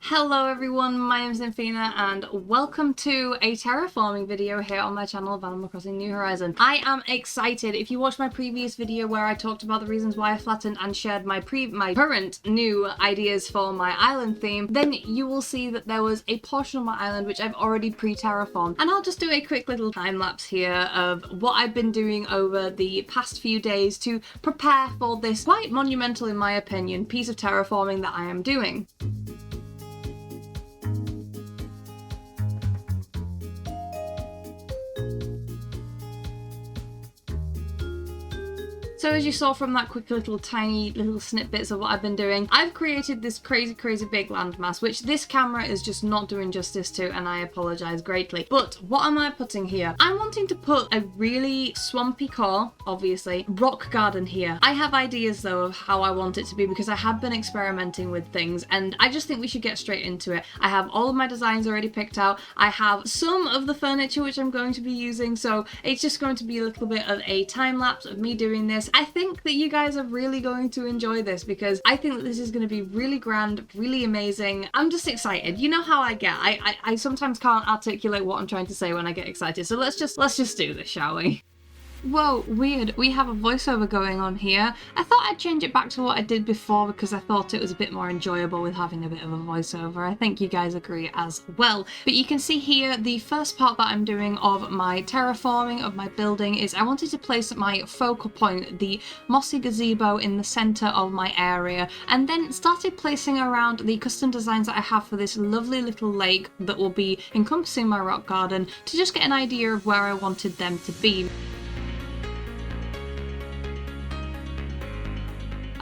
Hello everyone, my name is Nymphina and welcome to a terraforming video here on my channel of Animal Crossing New Horizons. I am excited. If you watched my previous video where I talked about the reasons why I flattened and shared my current new ideas for my island theme, then you will see that there was a portion of my island which I've already pre-terraformed. And I'll just do a quick little time lapse here of what I've been doing over the past few days to prepare for this quite monumental, in my opinion, piece of terraforming that I am doing. So as you saw from that quick tiny little snippets of what I've been doing, I've created this crazy big landmass, which this camera is just not doing justice to, and I apologize greatly. But what am I putting here? I'm wanting to put a really swampy core, obviously, rock garden here. I have ideas though of how I want it to be because I have been experimenting with things and I just think we should get straight into it. I have all of my designs already picked out. I have some of the furniture which I'm going to be using, so it's just going to be a little bit of a time lapse of me doing this. I think that you guys are really going to enjoy this because I think that this is going to be really grand, really amazing. I'm just excited. You know how I get. I sometimes can't articulate what I'm trying to say when I get excited. So let's just do this, shall we? Whoa, weird. We have a voiceover going on here. I thought I'd change it back to what I did before because I thought it was a bit more enjoyable with having a bit of a voiceover. I think you guys agree as well. But you can see here the first part that I'm doing of my terraforming of my building is I wanted to place my focal point, the mossy gazebo, in the center of my area, and then started placing around the custom designs that I have for this lovely little lake that will be encompassing my rock garden to just get an idea of where I wanted them to be.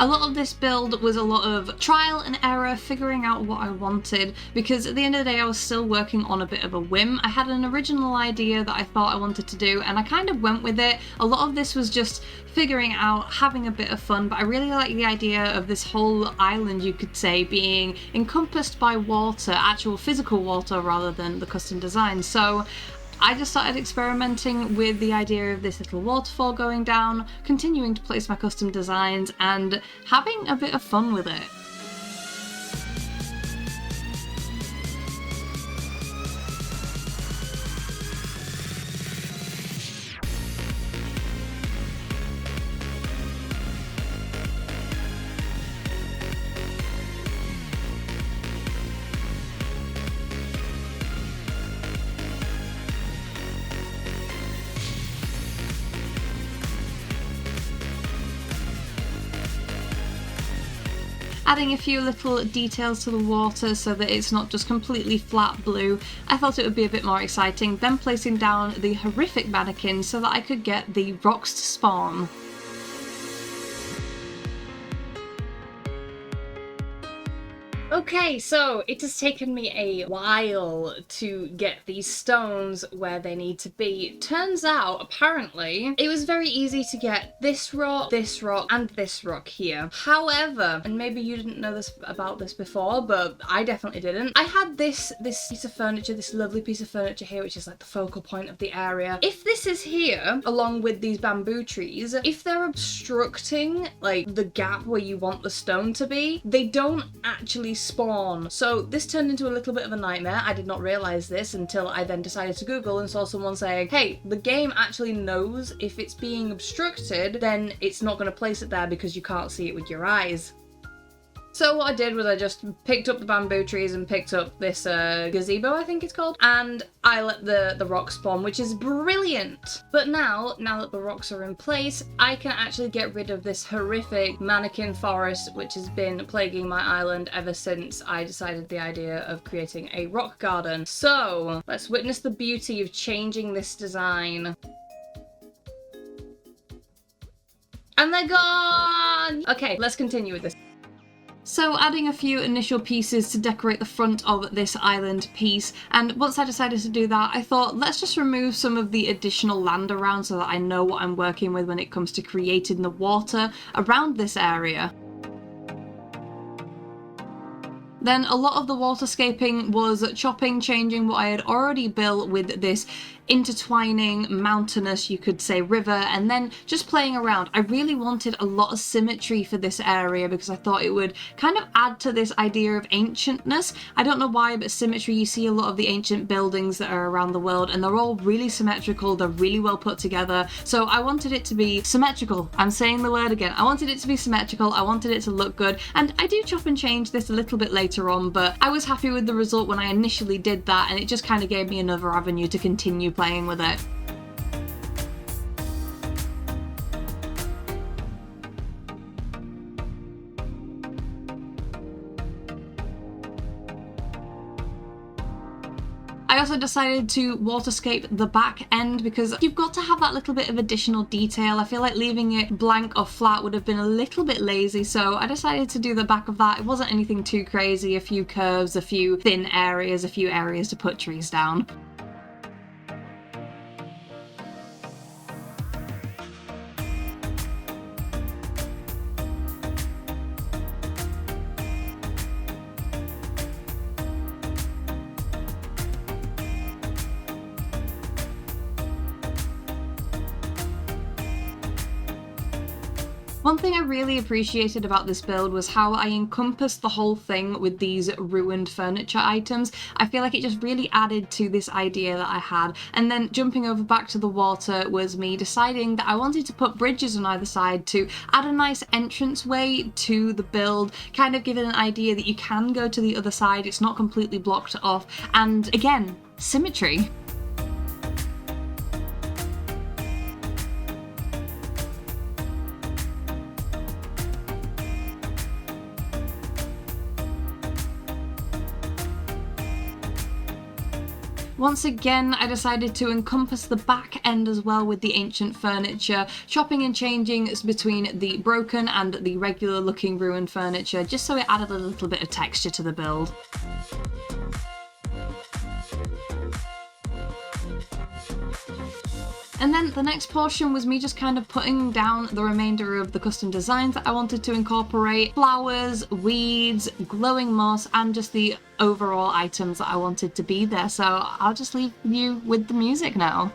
A lot of this build was a lot of trial and error, figuring out what I wanted, because at the end of the day I was still working on a bit of a whim. I had an original idea that I thought I wanted to do and I kind of went with it. A lot of this was just figuring out, having a bit of fun, but I really like the idea of this whole island, you could say, being encompassed by water, actual physical water rather than the custom design. So I just started experimenting with the idea of this little waterfall going down, continuing to place my custom designs and having a bit of fun with it. Adding a few little details to the water so that it's not just completely flat blue. I thought it would be a bit more exciting. Then placing down the horrific mannequins so that I could get the rocks to spawn. Okay, so it has taken me a while to get these stones where they need to be. Turns out, apparently, it was very easy to get this rock, and this rock here. However, and maybe you didn't know this about this before, but I definitely didn't. I had this piece of furniture, this lovely piece of furniture here, which is like the focal point of the area. If this is here, along with these bamboo trees, if they're obstructing like the gap where you want the stone to be, they don't actually spawn. So this turned into a little bit of a nightmare. I did not realize this until I then decided to Google and saw someone saying, hey, the game actually knows if it's being obstructed, then it's not going to place it there because you can't see it with your eyes. So what I did was I just picked up the bamboo trees and picked up this gazebo, I think it's called, and I let the rocks spawn, which is brilliant. But now that the rocks are in place, I can actually get rid of this horrific mannequin forest which has been plaguing my island ever since I decided the idea of creating a rock garden. So let's witness the beauty of changing this design. And they're gone! Okay, let's continue with this. So adding a few initial pieces to decorate the front of this island piece, and once I decided to do that, I thought let's just remove some of the additional land around so that I know what I'm working with when it comes to creating the water around this area. Then a lot of the waterscaping was chopping, changing what I had already built with this intertwining, mountainous, you could say river, and then just playing around. I really wanted a lot of symmetry for this area because I thought it would kind of add to this idea of ancientness. I don't know why, but symmetry, you see a lot of the ancient buildings that are around the world and they're all really symmetrical, they're really well put together. So I wanted it to be symmetrical. I'm saying the word again. I wanted it to be symmetrical, I wanted it to look good, and I do chop and change this a little bit later on, but I was happy with the result when I initially did that, and it just kind of gave me another avenue to continue playing with it. I also decided to waterscape the back end because you've got to have that little bit of additional detail. I feel like leaving it blank or flat would have been a little bit lazy, so I decided to do the back of that. It wasn't anything too crazy, a few curves, a few thin areas, a few areas to put trees down. One thing I really appreciated about this build was how I encompassed the whole thing with these ruined furniture items. I feel like it just really added to this idea that I had. And then jumping over back to the water was me deciding that I wanted to put bridges on either side to add a nice entranceway to the build, kind of give it an idea that you can go to the other side, it's not completely blocked off, and again, symmetry. Once again, I decided to encompass the back end as well with the ancient furniture, chopping and changing between the broken and the regular looking ruined furniture, just so it added a little bit of texture to the build. And then the next portion was me just kind of putting down the remainder of the custom designs that I wanted to incorporate. Flowers, weeds, glowing moss, and just the overall items that I wanted to be there. So I'll just leave you with the music now.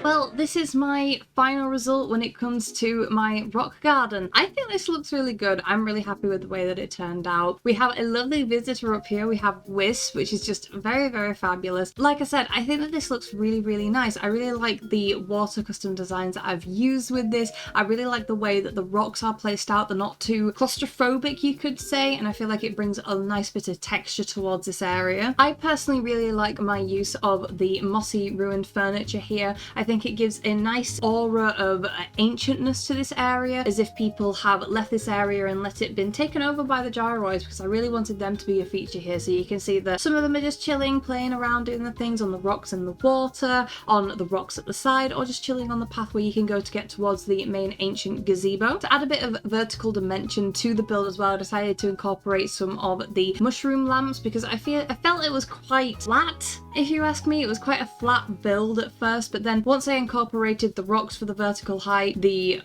Well, this is my final result when it comes to my rock garden. I think this looks really good. I'm really happy with the way that it turned out. We have a lovely visitor up here. We have Wisp, which is just very, very fabulous. Like I said, I think that this looks really, really nice. I really like the water custom designs that I've used with this. I really like the way that the rocks are placed out. They're not too claustrophobic, you could say, and I feel like it brings a nice bit of texture towards this area. I personally really like my use of the mossy ruined furniture here. I think it gives a nice aura of ancientness to this area, as if people have left this area and let it been taken over by the gyroids, because I really wanted them to be a feature here. So you can see that some of them are just chilling, playing around, doing the things on the rocks in the water, on the rocks at the side, or just chilling on the path where you can go to get towards the main ancient gazebo. To add a bit of vertical dimension to the build as well, I decided to incorporate some of the mushroom lamps, because I felt it was quite flat. If you ask me, it was quite a flat build at first, but then once I incorporated the rocks for the vertical height,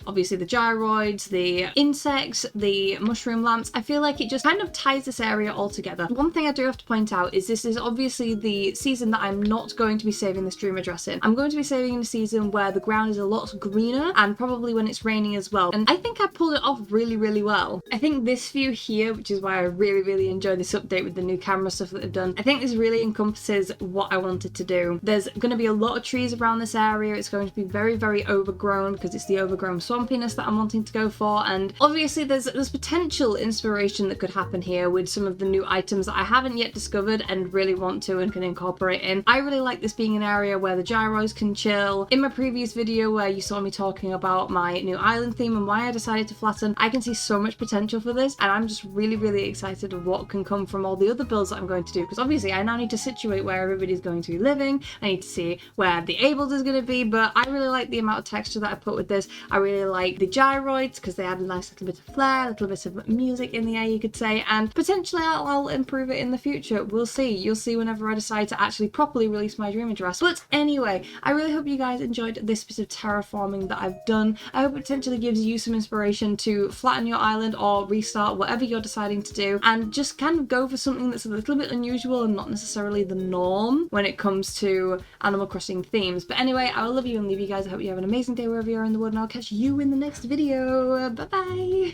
obviously the gyroids, the insects, the mushroom lamps, I feel like it just kind of ties this area all together. One thing I do have to point out is this is obviously the season that I'm not going to be saving the stream address in. I'm going to be saving in a season where the ground is a lot greener, and probably when it's raining as well. And I think I pulled it off really, really well. I think this view here, which is why I really, really enjoy this update with the new camera stuff that they've done, I think this really encompasses what I wanted to do. There's going to be a lot of trees around this area. area, it's going to be very, very overgrown because it's the overgrown swampiness that I'm wanting to go for. And obviously there's potential inspiration that could happen here with some of the new items that I haven't yet discovered and really want to and can incorporate in. I really like this being an area where the gyros can chill. In my previous video where you saw me talking about my new island theme and why I decided to flatten, I can see so much potential for this, and I'm just really, really excited of what can come from all the other builds that I'm going to do, because obviously I now need to situate where everybody's going to be living. I need to see where the Abled is going to be, but I really like the amount of texture that I put with this. I really like the gyroids because they add a nice little bit of flair, a little bit of music in the air, you could say, and potentially I'll improve it in the future. We'll see. You'll see whenever I decide to actually properly release my dream address. But anyway, I really hope you guys enjoyed this bit of terraforming that I've done. I hope it potentially gives you some inspiration to flatten your island or restart whatever you're deciding to do, and just kind of go for something that's a little bit unusual and not necessarily the norm when it comes to Animal Crossing themes. But anyway, I will love you and leave you guys. I hope you have an amazing day wherever you are in the world, and I'll catch you in the next video. Bye bye!